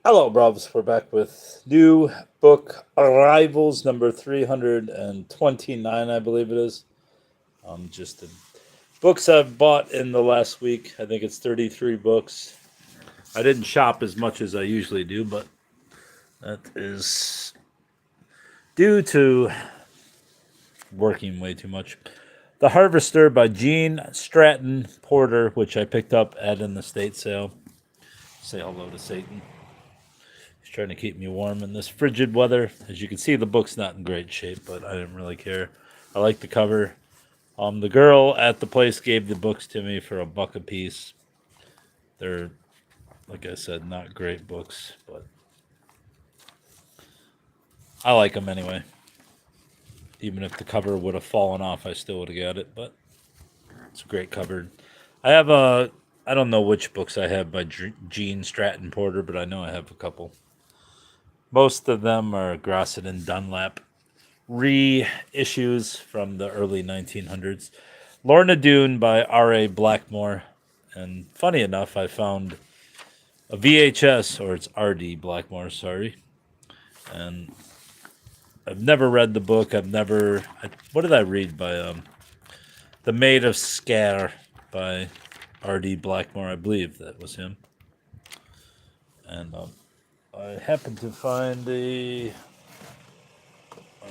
Hello, Bruvs. We're back with new book Arrivals number 329, I believe it is. Just the books I've bought in the last week. I think it's 33 books. I didn't shop as much as I usually do, but that is due to working way too much. The Harvester by Gene Stratton Porter, which I picked up at an estate sale. Say hello to Satan. He's trying to keep me warm in this frigid weather. As you can see, the book's not in great shape, but I didn't really care. I like the cover. The girl at the place gave the books to me for $1 a piece. They're, like I said, not great books, but I like them anyway. Even if the cover would have fallen off, I still would have got it, but it's a great cover. I don't know which books I have by Gene Stratton Porter, but I know I have a couple. Most of them are Grosset and Dunlap reissues from the early 1900s. Lorna Doone by R.A. Blackmore. And funny enough, I found a VHS, or it's R.D. Blackmore, sorry. And I've never read the book. What did I read by The Maid of Sker by R.D. Blackmore. I believe that was him. And I happened to find I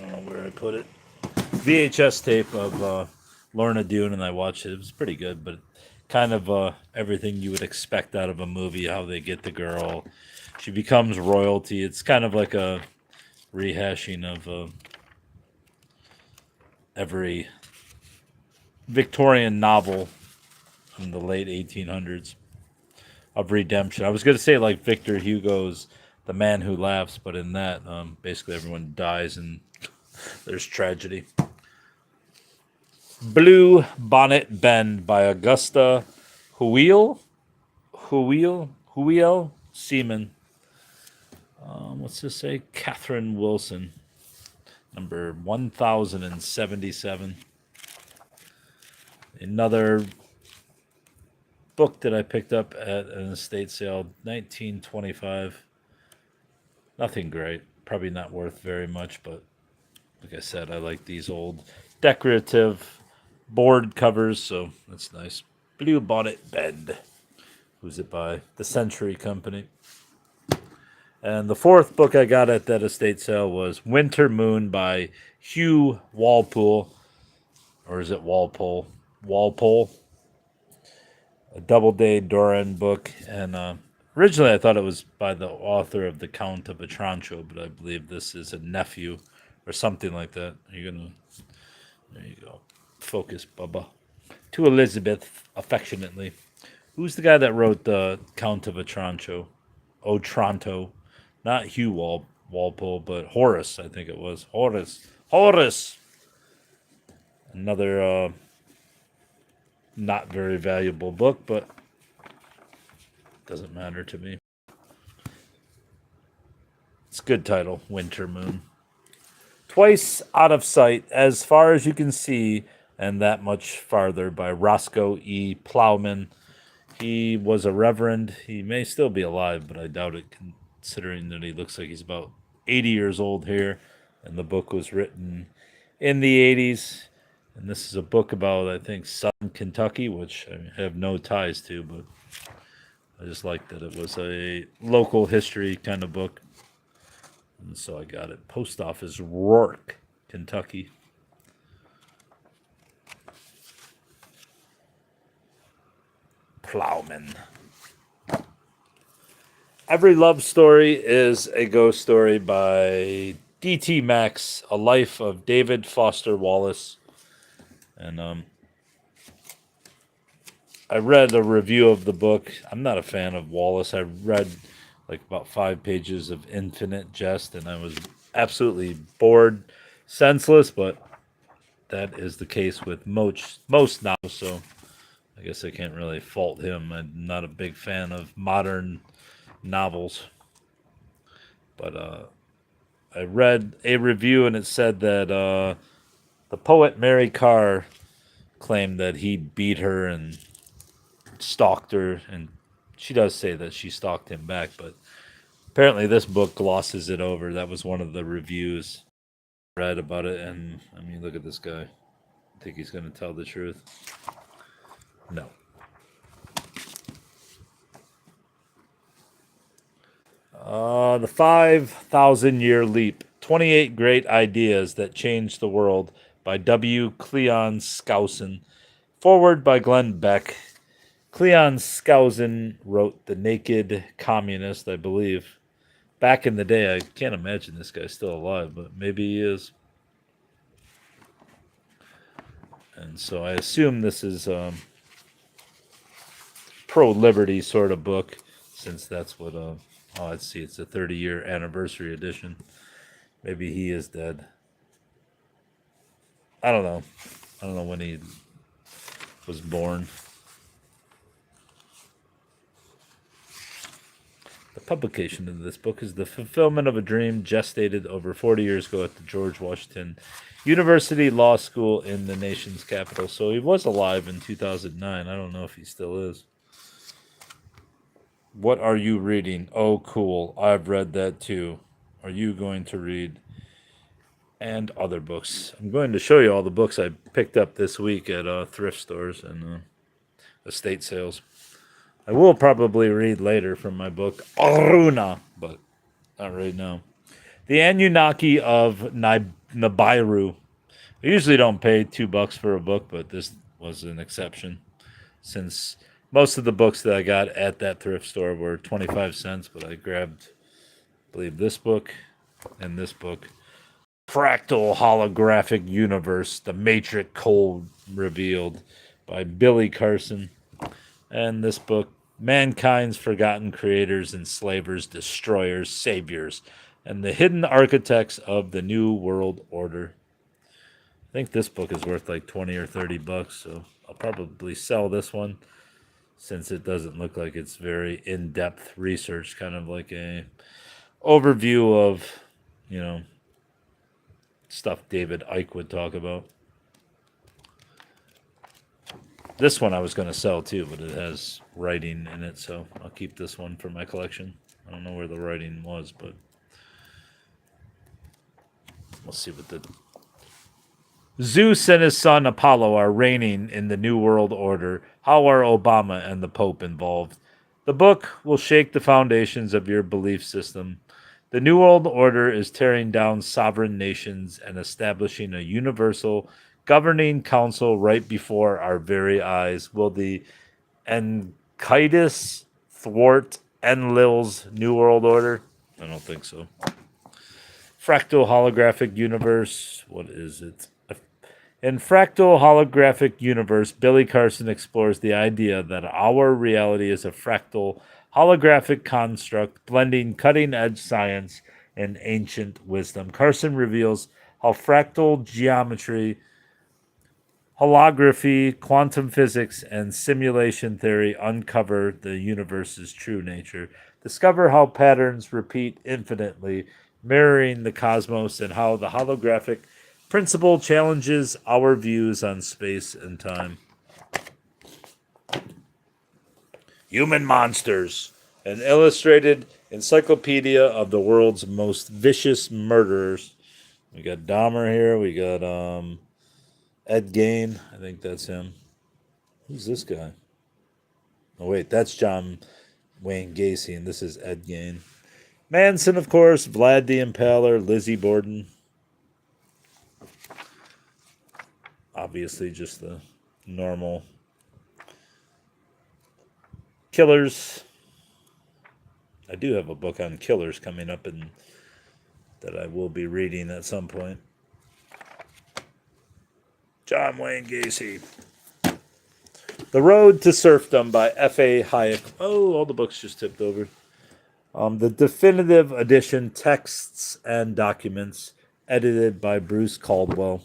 don't know where I put it, VHS tape of Lorna Doone, and I watched it. It was pretty good, but kind of everything you would expect out of a movie. How they get the girl, she becomes royalty. It's kind of like a rehashing of every Victorian novel from the late 1800s of redemption. I was going to say like Victor Hugo's The Man Who Laughs, but in that, basically everyone dies and there's tragedy. Blue Bonnet Bend by Augusta Huiel Seaman. What's this say? Catherine Wilson, number 1077. Another book that I picked up at an estate sale, 1925. Nothing great. Probably not worth very much, but like I said, I like these old decorative board covers, so that's nice. Blue Bonnet Bend. Who's it by? The Century Company. And the fourth book I got at that estate sale was Winter Moon by Hugh Walpole. Or is it Walpole? Walpole. A Doubleday Doran book. And originally I thought it was by the author of The Count of Otranto, but I believe this is a nephew or something like that. There you go. Focus, Bubba. To Elizabeth, affectionately. Who's the guy that wrote The Count of Otranto? Otranto. Not Hugh Walpole, but Horace, I think it was. Horace! Another not very valuable book, but doesn't matter to me. It's a good title, Winter Moon. Twice Out of Sight, As Far as You Can See, and That Much Farther by Roscoe E. Plowman. He was a reverend. He may still be alive, but I doubt it, considering that he looks like he's about 80 years old here. And the book was written in the 80s. And this is a book about, I think, Southern Kentucky, which I have no ties to, but I just liked that it was a local history kind of book. And so I got it. Post Office, Rourke, Kentucky. Plowman. Every Love Story is a Ghost Story by D.T. Max, A Life of David Foster Wallace. And I read a review of the book. I'm not a fan of Wallace. I read like about 5 pages of Infinite Jest, and I was absolutely bored, senseless, but that is the case with most novels, so I guess I can't really fault him. I'm not a big fan of modern novels. But I read a review, and it said that the poet Mary Carr claimed that he beat her and stalked her, and she does say that she stalked him back, but Apparently, this book glosses it over. That was one of the reviews I read about it. And I mean, look at this guy. I think he's going to tell the truth. No. The 5,000 Year Leap 28 Great Ideas That Changed the World by W. Cleon Skousen. Forward by Glenn Beck. Cleon Skousen wrote The Naked Communist, I believe. Back in the day, I can't imagine this guy's still alive, but maybe he is. And so I assume this is pro-liberty sort of book, since that's what, let's see, it's a 30-year anniversary edition. Maybe he is dead. I don't know. I don't know when he was born. The publication of this book is the fulfillment of a dream gestated over 40 years ago at the George Washington University Law School in the nation's capital. So he was alive in 2009. I don't know if he still is. What are you reading? Oh, cool. I've read that too. Are you going to read? And other books. I'm going to show you all the books I picked up this week at thrift stores and estate sales. I will probably read later from my book, Aruna, but not right now. The Anunnaki of Nibiru. I usually don't pay $2 for a book, but this was an exception, since most of the books that I got at that thrift store were 25 cents, but I grabbed, I believe, this book and this book. Fractal Holographic Universe, The Matrix Code Revealed by Billy Carson. And this book, Mankind's Forgotten Creators, Enslavers, Destroyers, Saviors, and the Hidden Architects of the New World Order. I think this book is worth like 20 or 30 bucks, so I'll probably sell this one, since it doesn't look like it's very in-depth research, kind of like a overview of, stuff David Icke would talk about. This one I was going to sell too, but it has writing in it, so I'll keep this one for my collection. I don't know where the writing was, but we'll see what the... Zeus and his son Apollo are reigning in the New World Order. How are Obama and the Pope involved? The book will shake the foundations of your belief system. The New World Order is tearing down sovereign nations and establishing a universal governing council right before our very eyes. Will the Enchitus thwart Enlil's New World Order? I don't think so. Fractal Holographic Universe. What is it? In Fractal Holographic Universe, Billy Carson explores the idea that our reality is a fractal holographic construct blending cutting-edge science and ancient wisdom. Carson reveals how fractal geometry, holography, quantum physics, and simulation theory uncover the universe's true nature. Discover how patterns repeat infinitely, mirroring the cosmos, and how the holographic principle challenges our views on space and time. Human Monsters, an illustrated encyclopedia of the world's most vicious murderers. We got Dahmer here. We got Ed Gein. I think that's him. Who's this guy? Oh, wait, that's John Wayne Gacy, and this is Ed Gein. Manson, of course, Vlad the Impaler, Lizzie Borden. Obviously, just the normal killers. I do have a book on killers coming up and that I will be reading at some point. John Wayne Gacy. The Road to Serfdom by F.A. Hayek. Oh, all the books just tipped over. The definitive edition, texts and documents, edited by Bruce Caldwell.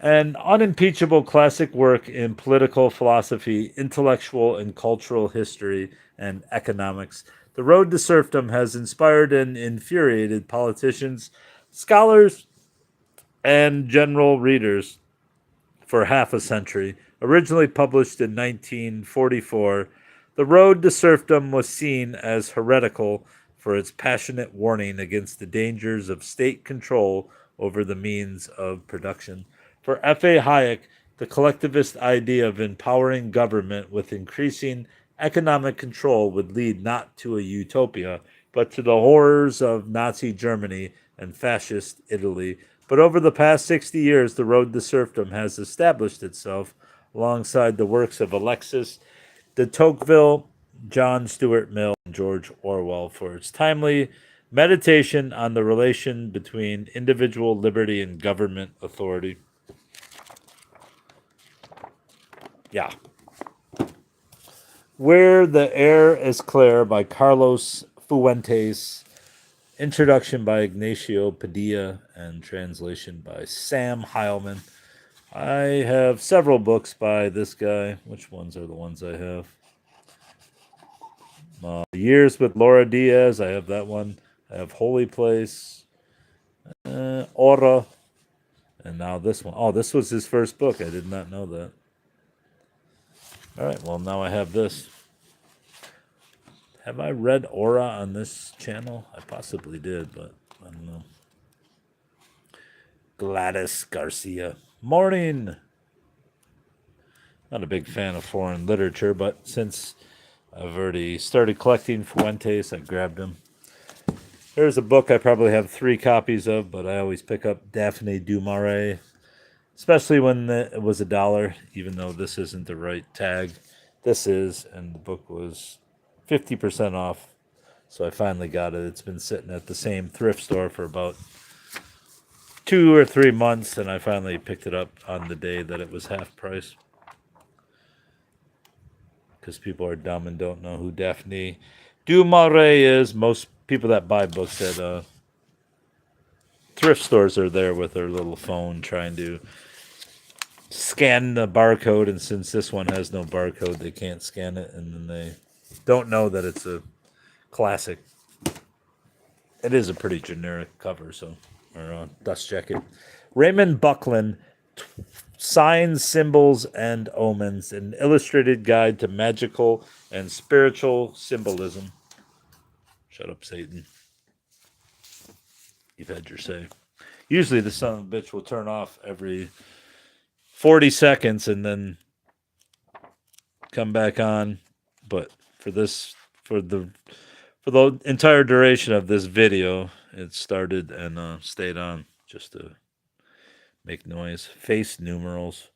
An unimpeachable classic work in political philosophy, intellectual and cultural history, and economics. The Road to Serfdom has inspired and infuriated politicians, scholars, and general readers for half a century. Originally published in 1944, The Road to Serfdom was seen as heretical, for its passionate warning against the dangers of state control over the means of production. For F.A. Hayek, the collectivist idea of empowering government with increasing economic control would lead not to a utopia, but to the horrors of Nazi Germany and fascist Italy. But over the past 60 years, the road to serfdom has established itself alongside the works of Alexis de Tocqueville, John Stuart Mill, and George Orwell for its timely meditation on the relation between individual liberty and government authority. Yeah. Where the Air is Clear by Carlos Fuentes. Introduction by Ignacio Padilla and translation by Sam Heilman. I have several books by this guy. Which ones are the ones I have? Years with Laura Diaz. I have that one. I have Holy Place. Aura. And now this one. Oh, this was his first book. I did not know that. All right, well, now I have this. Have I read Aura on this channel? I possibly did, but I don't know. Gladys Garcia. Morning. Not a big fan of foreign literature, but since I've already started collecting Fuentes, I grabbed him. There's a book I probably have 3 copies of, but I always pick up Daphne du Maurier, especially when it was $1, even though this isn't the right tag. This is, and the book was 50% off, so I finally got it. It's been sitting at the same thrift store for about 2 or 3 months, and I finally picked it up on the day that it was half price. Because people are dumb and don't know who Daphne du Maurier is. Most people that buy books at thrift stores are there with their little phone trying to scan the barcode, and since this one has no barcode, they can't scan it, and then they don't know that it's a classic. It is a pretty generic cover, or dust jacket. Raymond Buckland, Signs, Symbols, and Omens, an illustrated guide to magical and spiritual symbolism. Shut up, Satan. You've had your say. Usually the son of a bitch will turn off every 40 seconds and then come back on. But for the entire duration of this video, it started and stayed on just to make noise. Face numerals,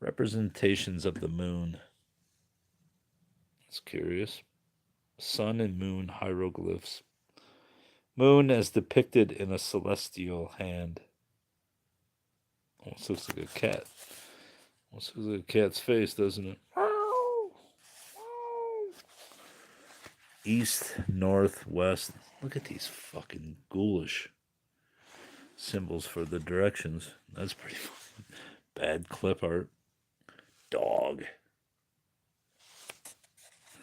representations of the moon. That's curious. Sun and moon hieroglyphs. Moon as depicted in a celestial hand. Almost looks like a cat. Almost looks like a cat's face, doesn't it? East, north, west. Look at these fucking ghoulish symbols for the directions. That's pretty fun. Bad clip art. Dog.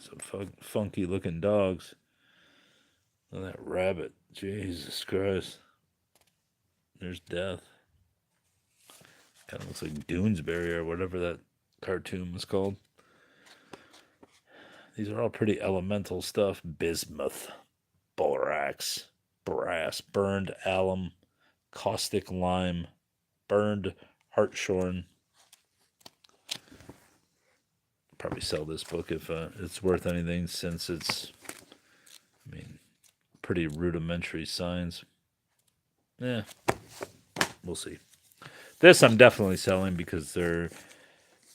Some funky looking dogs. And that rabbit. Jesus Christ. There's death. Kind of looks like Doonesbury or whatever that cartoon was called. These are all pretty elemental stuff. Bismuth, borax, brass, burned alum, caustic lime, burned hartshorn. Probably sell this book if it's worth anything, since it's, pretty rudimentary signs. Yeah, we'll see. This I'm definitely selling because they're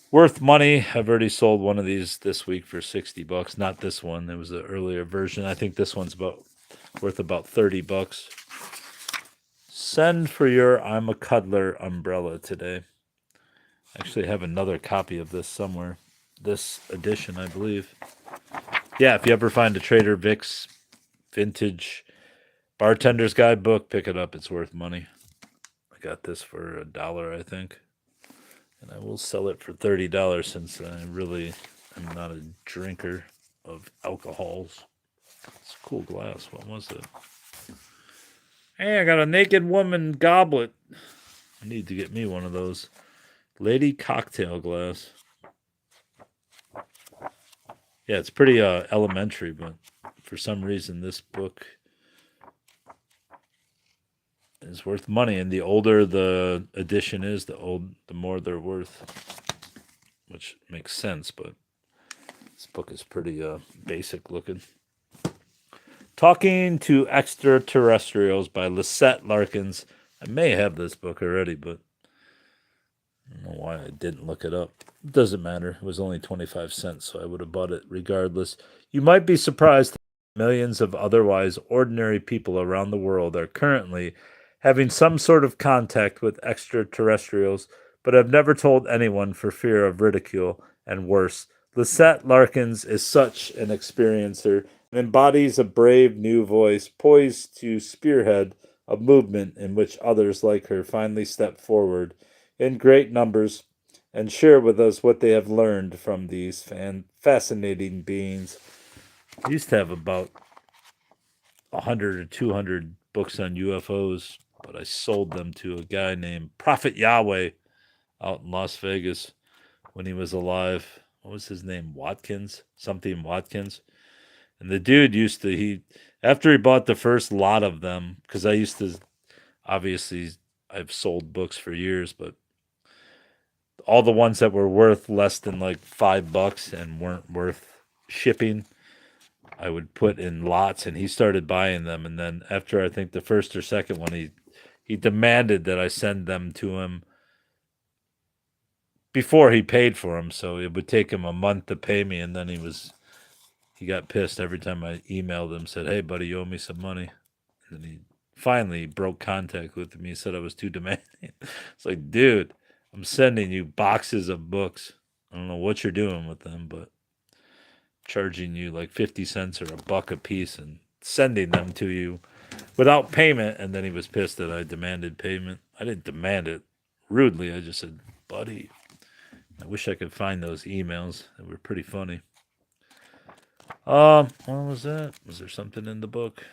worth money. I've already sold one of these this week for $60. Not this one. It was an earlier version. I think this one's worth about $30. Send for your I'm a Cuddler umbrella today. I actually have another copy of this somewhere. This edition, I believe. Yeah, if you ever find a Trader Vic's vintage bartender's guidebook, pick it up. It's worth money. I got this for $1, I think. And I will sell it for $30 since I really am not a drinker of alcohols. It's a cool glass. What was it? Hey, I got a naked woman goblet. I need to get me one of those. Lady cocktail glass. Yeah, it's pretty elementary, but for some reason this book is worth money, and the older the edition is, the more they're worth, which makes sense. But this book is pretty basic looking. Talking to Extraterrestrials by Lisette Larkins. I may have this book already, but I don't know why I didn't look it up. It doesn't matter. It was only 25 cents, so I would have bought it regardless. You might be surprised that millions of otherwise ordinary people around the world are currently having some sort of contact with extraterrestrials, but have never told anyone for fear of ridicule and worse. Lisette Larkins is such an experiencer and embodies a brave new voice poised to spearhead a movement in which others like her finally step forward in great numbers and share with us what they have learned from these fascinating beings. I used to have about 100 or 200 books on UFOs, but I sold them to a guy named Prophet Yahweh out in Las Vegas when he was alive. What was his name? Watkins? Something Watkins. And the dude used to, after he bought the first lot of them, because I used to, obviously, I've sold books for years, but all the ones that were worth less than like $5 and weren't worth shipping, I would put in lots, and he started buying them. And then after I think the first or second one, he demanded that I send them to him before he paid for them. So it would take him a month to pay me, and then he got pissed every time I emailed him, said, "Hey buddy, you owe me some money." And then he finally broke contact with me. He said I was too demanding. It's like, dude, I'm sending you boxes of books. I don't know what you're doing with them, but charging you like 50 cents or $1 a piece and sending them to you without payment. And then he was pissed that I demanded payment. I didn't demand it rudely. I just said, buddy, I wish I could find those emails. They were pretty funny. What was that? Was there something in the book?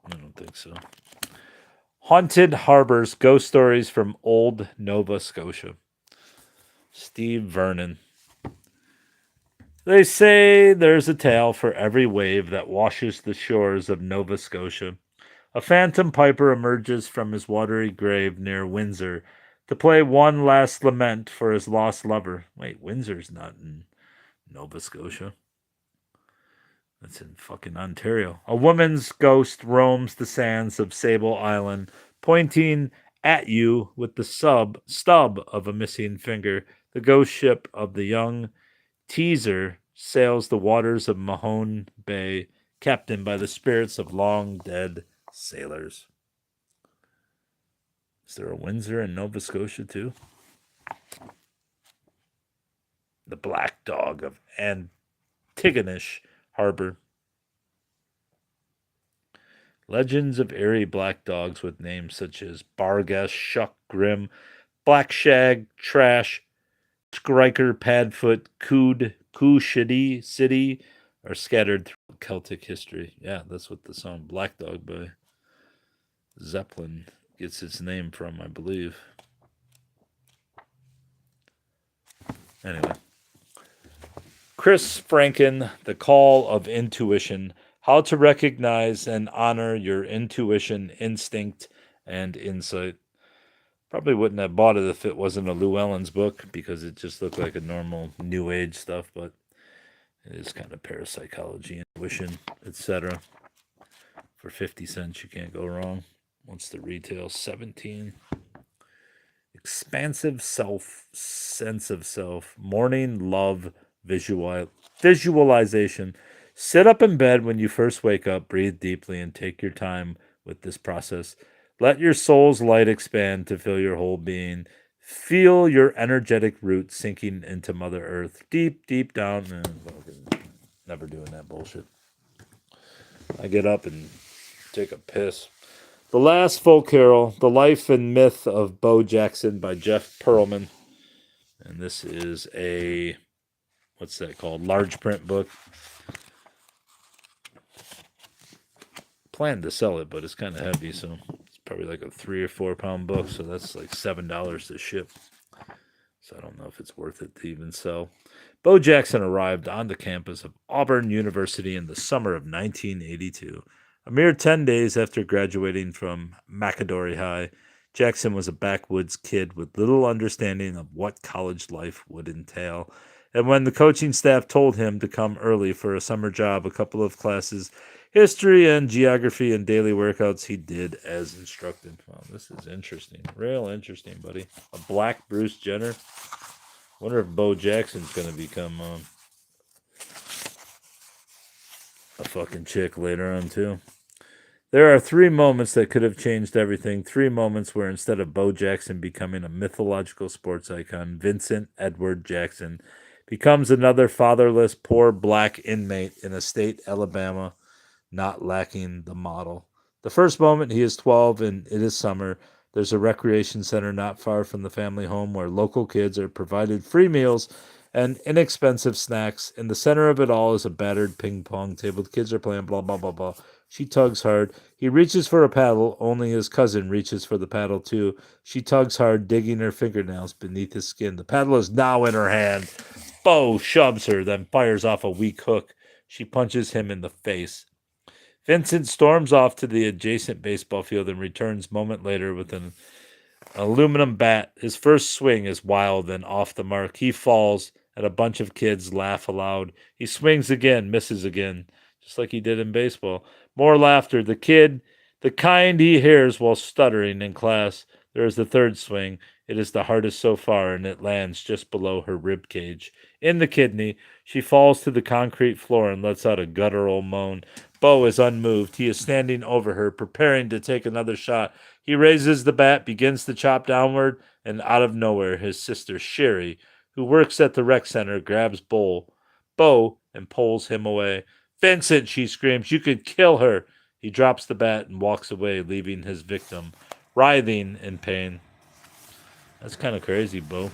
I don't think so. Haunted Harbors, Ghost Stories from Old Nova Scotia. Steve Vernon. They say there's a tale for every wave that washes the shores of Nova Scotia. A phantom piper emerges from his watery grave near Windsor to play one last lament for his lost lover. Wait, Windsor's not in Nova Scotia. That's in fucking Ontario. A woman's ghost roams the sands of Sable Island, pointing at you with the stub of a missing finger. The ghost ship of the young Teaser sails the waters of Mahone Bay, captained by the spirits of long dead sailors. Is there a Windsor in Nova Scotia too? The Black Dog of Antigonish Harbor. Legends of airy black dogs with names such as Bargas, Shuck, Grim, Black Shag, Trash, Skriker, Padfoot, Cood, Cooshity City are scattered through Celtic history. Yeah, that's what the song Black Dog by Zeppelin gets its name from, I believe. Anyway. Chris Franken, The Call of Intuition, How to Recognize and Honor Your Intuition, Instinct, and Insight. Probably wouldn't have bought it if it wasn't a Llewellyn's book, because it just looked like a normal New Age stuff, but it is kind of parapsychology, intuition, etc. For 50 cents, you can't go wrong. What's the retail? 17. Expansive self, sense of self, morning love, visualization. Sit up in bed when you first wake up, breathe deeply, and take your time with this process. Let your soul's light expand to fill your whole being. Feel your energetic roots sinking into Mother Earth, deep, deep down. Never doing that bullshit. I get up and take a piss. The Last Folk Carol, The Life and Myth of Bo Jackson by Jeff Pearlman. And this is a, what's that called? Large print book. Planned to sell it, but it's kind of heavy, so it's probably like a 3 or 4 pound book, so that's like $7 to ship. So I don't know if it's worth it to even sell. Bo Jackson arrived on the campus of Auburn University in the summer of 1982. A mere 10 days after graduating from Macadori High, Jackson was a backwoods kid with little understanding of what college life would entail. And when the coaching staff told him to come early for a summer job, a couple of classes, history and geography and daily workouts, he did as instructed. Wow, this is interesting. Real interesting, buddy. A black Bruce Jenner. Wonder if Bo Jackson's going to become a fucking chick later on, too. There are 3 moments that could have changed everything. 3 moments where instead of Bo Jackson becoming a mythological sports icon, Vincent Edward Jackson becomes another fatherless, poor black inmate in a state, Alabama, not lacking the model. The first moment, he is 12 and it is summer. There's a recreation center not far from the family home where local kids are provided free meals and inexpensive snacks. In the center of it all is a battered ping pong table. The kids are playing blah, blah, blah, blah. She tugs hard. He reaches for a paddle. Only his cousin reaches for the paddle, too. She tugs hard, digging her fingernails beneath his skin. The paddle is now in her hand. Bo shoves her, then fires off a weak hook. She punches him in the face. Vincent storms off to the adjacent baseball field and returns a moment later with an aluminum bat. His first swing is wild and off the mark. He falls, and a bunch of kids laugh aloud. He swings again, misses again, just like he did in baseball. More laughter. The kind he hears while stuttering in class. There is the third swing. It is the hardest so far, and it lands just below her rib cage. In the kidney, she falls to the concrete floor and lets out a guttural moan. Bo is unmoved. He is standing over her, preparing to take another shot. He raises the bat, begins to chop downward, and out of nowhere, his sister Sherry, who works at the rec center, grabs Bo and pulls him away. Vincent, she screams, you could kill her. He drops the bat and walks away, leaving his victim writhing in pain. That's kind of crazy, Bo.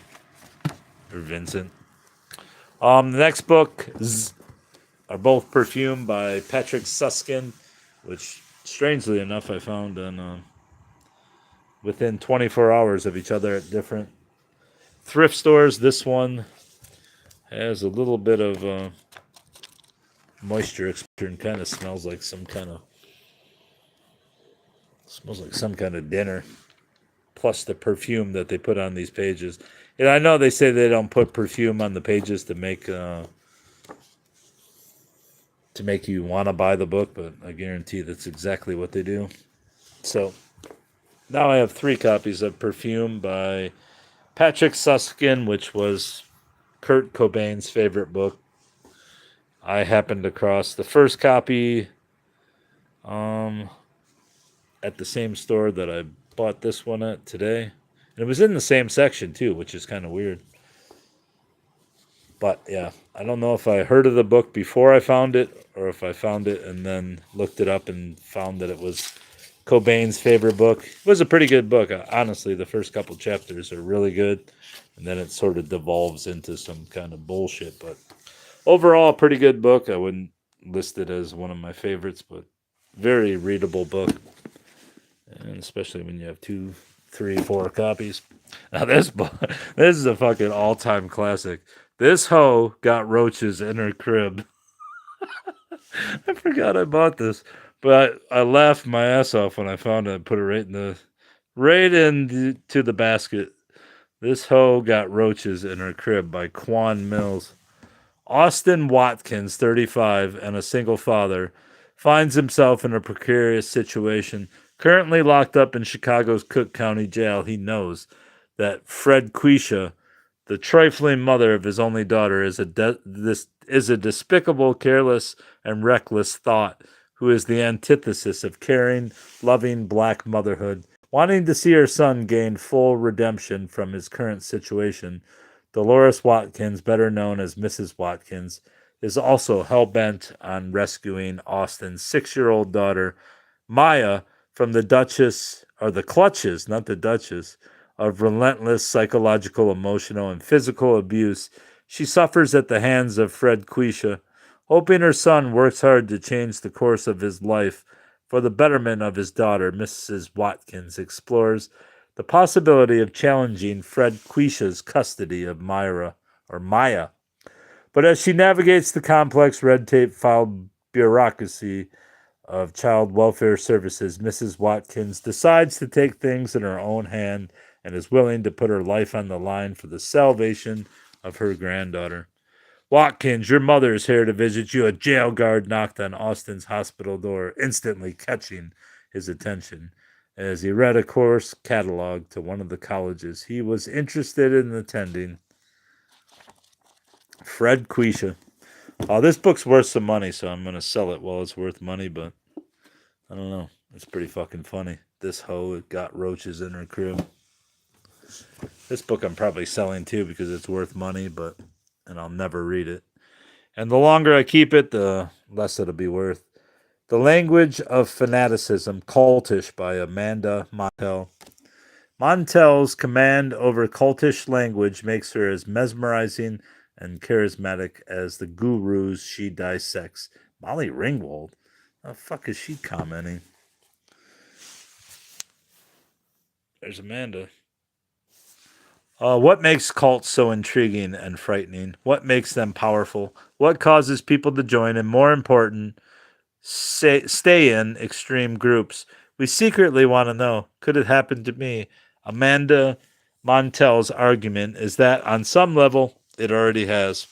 Or Vincent. The next book are both Perfume by Patrick Susskind, which, strangely enough, I found on within 24 hours of each other at different thrift stores. This one has a little bit of moisture exposure and kind of smells like some kind of dinner. Plus the perfume that they put on these pages. And I know they say they don't put perfume on the pages to make you want to buy the book, but I guarantee that's exactly what they do. So now I have 3 copies of Perfume by Patrick Susskind, which was Kurt Cobain's favorite book. I happened across the first copy at the same store that I bought this one at today. And it was in the same section too, which is kind of weird. But yeah, I don't know if I heard of the book before I found it or if I found it and then looked it up and found that it was Cobain's favorite book. It was a pretty good book. Honestly, the first couple chapters are really good. And then it sort of devolves into some kind of bullshit. But overall, a pretty good book. I wouldn't list it as one of my favorites, but very readable book. And especially when you have 2, 3, 4 copies. Now this is a fucking all-time classic. This hoe got roaches in her crib. I forgot I bought this, but I laughed my ass off when I found it and put it right into the basket. This hoe got roaches in her crib by Quan Mills. Austin Watkins, 35, and a single father, finds himself in a precarious situation. Currently locked up in Chicago's Cook County Jail, he knows that Fred Quisha, the trifling mother of his only daughter, is a despicable, careless, and reckless thought who is the antithesis of caring, loving black motherhood. Wanting to see her son gain full redemption from his current situation, Dolores Watkins, better known as Mrs. Watkins, is also hell-bent on rescuing Austin's 6-year-old daughter, Maya, from the clutches, not the Duchess, of relentless psychological, emotional, and physical abuse she suffers at the hands of Fred Quisha. Hoping her son works hard to change the course of his life for the betterment of his daughter, Mrs. Watkins explores the possibility of challenging Fred Quisha's custody of Maya. But as she navigates the complex red tape filed bureaucracy of Child Welfare Services, Mrs. Watkins, decides to take things in her own hand and is willing to put her life on the line for the salvation of her granddaughter. Watkins, your mother is here to visit you. A jail guard knocked on Austin's hospital door, instantly catching his attention. As he read a course catalog to one of the colleges he was interested in attending, Fred Quisha. This book's worth some money, so I'm going to sell it while it's worth money, but I don't know. It's pretty fucking funny. This hoe got roaches in her crib. This book I'm probably selling too because it's worth money, and I'll never read it. And the longer I keep it, the less it'll be worth. The Language of Fanaticism, Cultish by Amanda Montell. Montell's command over cultish language makes her as mesmerizing and charismatic as the gurus she dissects. Molly Ringwald? How the fuck is she commenting? There's Amanda. What makes cults so intriguing and frightening? What makes them powerful? What causes people to join? And more important, stay in extreme groups? We secretly want to know. Could it happen to me? Amanda Montell's argument is that on some level, it already has.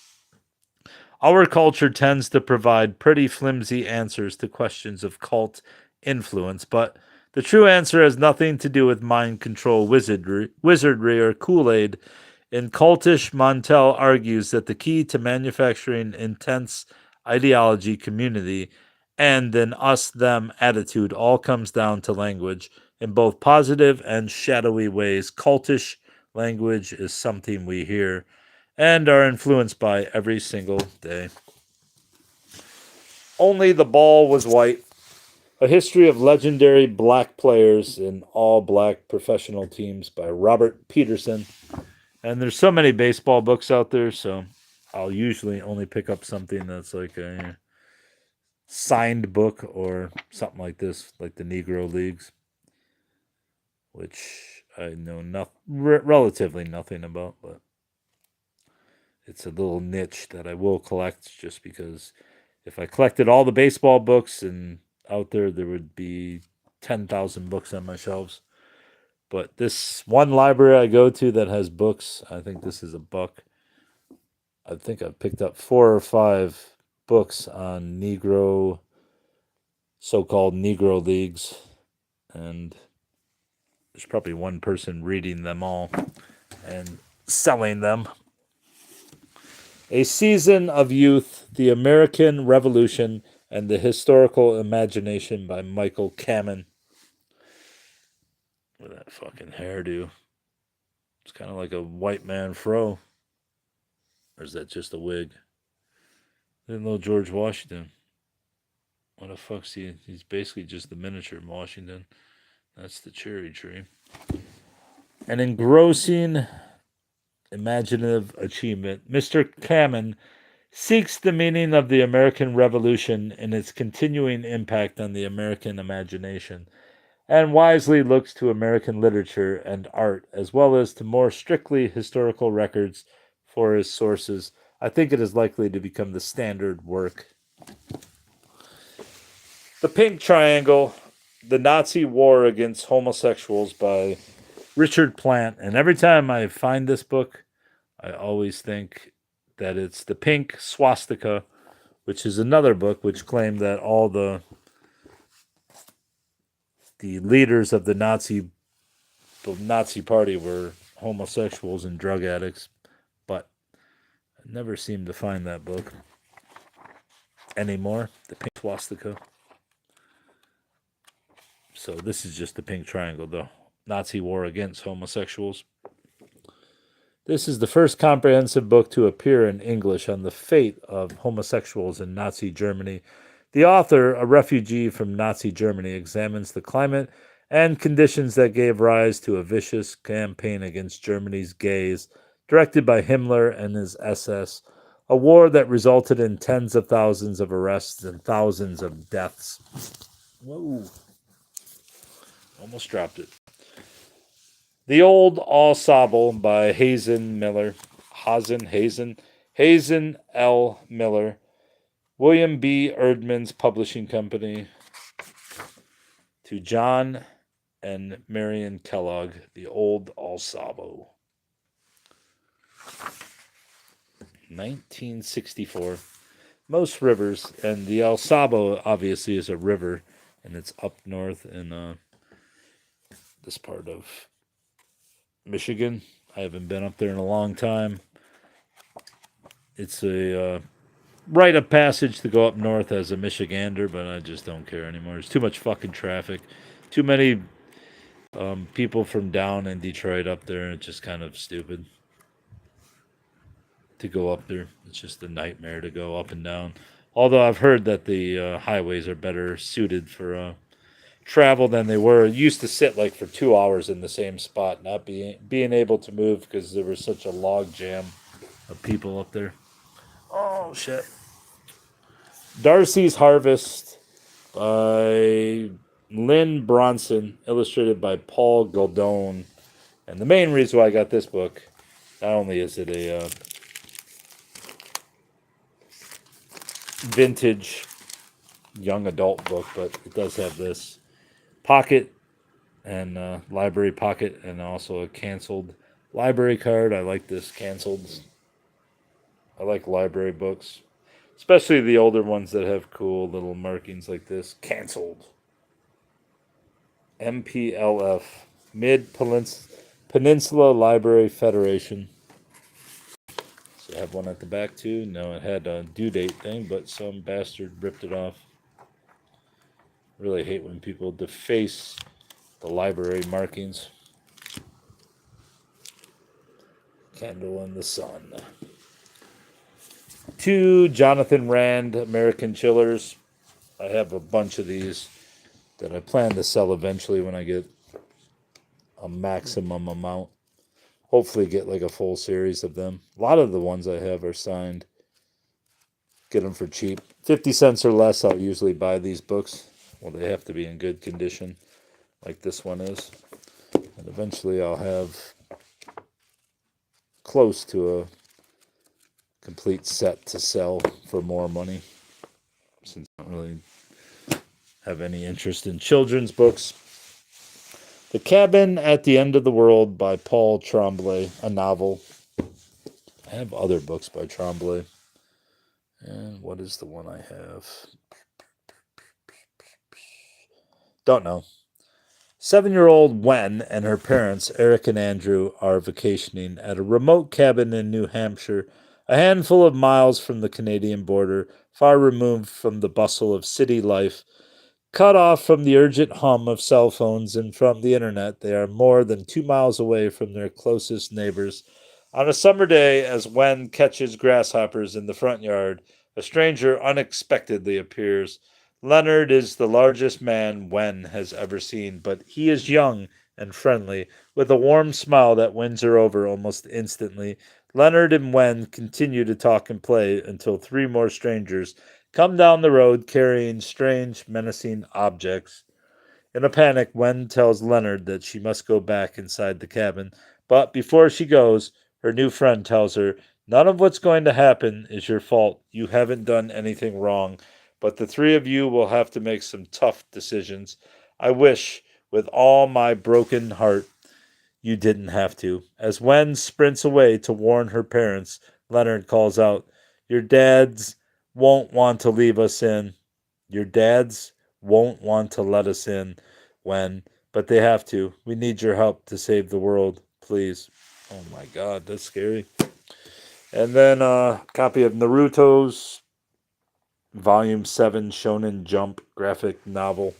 Our culture tends to provide pretty flimsy answers to questions of cult influence, but the true answer has nothing to do with mind control wizardry or Kool-Aid. In Cultish, Montell argues that the key to manufacturing intense ideology, community, and an us-them attitude all comes down to language. In both positive and shadowy ways, cultish language is something we hear and are influenced by every single day. Only the Ball Was White. A History of Legendary Black Players in All Black Professional Teams by Robert Peterson. And there's so many baseball books out there, so I'll usually only pick up something that's like a signed book or something like this, like the Negro Leagues, which I know relatively nothing about, but it's a little niche that I will collect just because if I collected all the baseball books and out there would be 10,000 books on my shelves. But this one library I go to that has books, I think this is a buck. I think I've picked up 4 or 5 books on so-called Negro Leagues. And there's probably one person reading them all and selling them. A Season of Youth, The American Revolution, and the Historical Imagination by Michael Kamen. Look at that fucking hairdo. It's kind of like a white man fro. Or is that just a wig? Little George Washington. What the fuck's he? He's basically just the miniature Washington. That's the cherry tree. An engrossing, imaginative achievement. Mr. Kamen seeks the meaning of the American Revolution and its continuing impact on the American imagination, and wisely looks to American literature and art, as well as to more strictly historical records for his sources. I think it is likely to become the standard work. The Pink Triangle, The Nazi War Against Homosexuals by Richard Plant. And every time I find this book, I always think that it's The Pink Swastika, which is another book which claimed that all the leaders of the Nazi Party were homosexuals and drug addicts. But I never seem to find that book anymore. The Pink Swastika. So this is just the Pink Triangle, the Nazi War Against Homosexuals. This is the first comprehensive book to appear in English on the fate of homosexuals in Nazi Germany. The author, a refugee from Nazi Germany, examines the climate and conditions that gave rise to a vicious campaign against Germany's gays, directed by Himmler and his SS, a war that resulted in tens of thousands of arrests and thousands of deaths. Whoa. Almost dropped it. The Old Ensemble by Hazen L. Miller, William B. Erdman's publishing company. to John and Marion Kellogg, The Old Al Sabo. 1964. Most rivers, and the El Sabo obviously is a river, and it's up north in this part of Michigan. I haven't been up there in a long time. It's a rite of passage to go up north as a Michigander, but I just don't care anymore. There's too much fucking traffic, too many people from down in Detroit up there. It's just kind of stupid to go up there. It's just a nightmare to go up and down. Although I've heard that the highways are better suited for travel than they were. It used to sit like for 2 hours in the same spot, not being able to move because there was such a log jam of people up there. Oh shit! Darcy's Harvest by Lynn Bronson, illustrated by Paul Goldone. And the main reason why I got this book, not only is it a vintage young adult book, but it does have this pocket and library pocket, and also a canceled library card. I like this canceled. I like library books, especially the older ones that have cool little markings like this. Canceled. MPLF, Mid Peninsula Library Federation. So I have one at the back too. No, it had a due date thing, but some bastard ripped it off. Really hate when people deface the library markings. Candle in the Sun. 2 Jonathan Rand American Chillers. I have a bunch of these that I plan to sell eventually when I get a maximum amount. Hopefully get like a full series of them. A lot of the ones I have are signed. Get them for cheap. 50 cents or less, I'll usually buy these books. Well, they have to be in good condition, like this one is. And eventually I'll have close to a complete set to sell for more money, since I don't really have any interest in children's books. The Cabin at the End of the World by Paul Tremblay, a novel. I have other books by Tremblay. And what is the one I have? Don't know. 7-year-old Wen and her parents, Eric and Andrew, are vacationing at a remote cabin in New Hampshire, a handful of miles from the Canadian border, far removed from the bustle of city life. Cut off from the urgent hum of cell phones and from the internet, they are more than 2 miles away from their closest neighbors. On a summer day, as Wen catches grasshoppers in the front yard, a stranger unexpectedly appears. Leonard is the largest man Wen has ever seen, but he is young and friendly, with a warm smile that wins her over almost instantly. Leonard and Wen continue to talk and play until 3 more strangers come down the road carrying strange, menacing objects. In a panic, Wen tells Leonard that she must go back inside the cabin, but before she goes, her new friend tells her, "None of what's going to happen is your fault. You haven't done anything wrong, but the 3 of you will have to make some tough decisions. I wish, with all my broken heart, you didn't have to." As Wen sprints away to warn her parents, Leonard calls out, "Your dads won't want to leave us in. Your dads won't want to let us in, Wen, but they have to. We need your help to save the world, please." Oh my god, that's scary. And then a copy of Naruto's Volume 7 Shonen Jump graphic novel.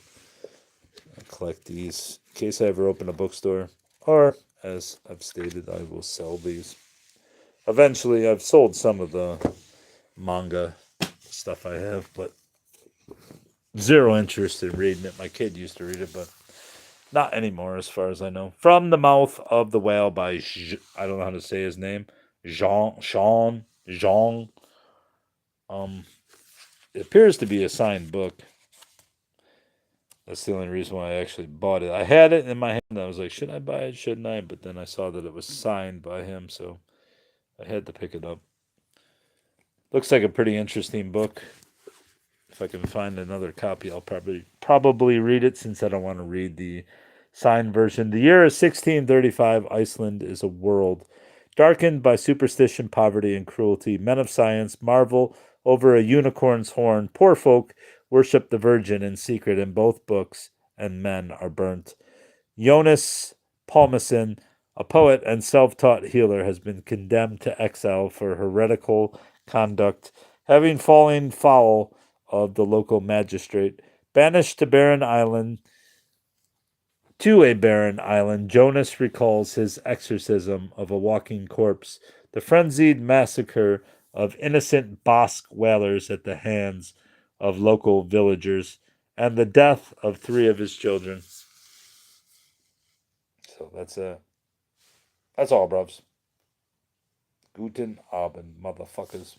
I collect these in case I ever open a bookstore. Or, as I've stated, I will sell these. Eventually, I've sold some of the manga stuff I have, but zero interest in reading it. My kid used to read it, but not anymore as far as I know. From the Mouth of the Whale by, I don't know how to say his name, Jean. It appears to be a signed book. That's the only reason why I actually bought it. I had it in my hand. I was like, should I buy it? Shouldn't I? But then I saw that it was signed by him, so I had to pick it up. Looks like a pretty interesting book. If I can find another copy, I'll probably read it since I don't want to read the signed version. The year is 1635. Iceland is a world darkened by superstition, poverty, and cruelty. Men of science marvel over a unicorn's horn. Poor folk worship the Virgin in secret in both books, and men are burnt. Jonas Palmason, a poet and self-taught healer, has been condemned to exile for heretical conduct, having fallen foul of the local magistrate. Banished to a barren island, Jonas recalls his exorcism of a walking corpse, the frenzied massacre of innocent Basque whalers at the hands of local villagers, and the death of 3 of his children. So that's all, bruvs. Guten Abend, motherfuckers.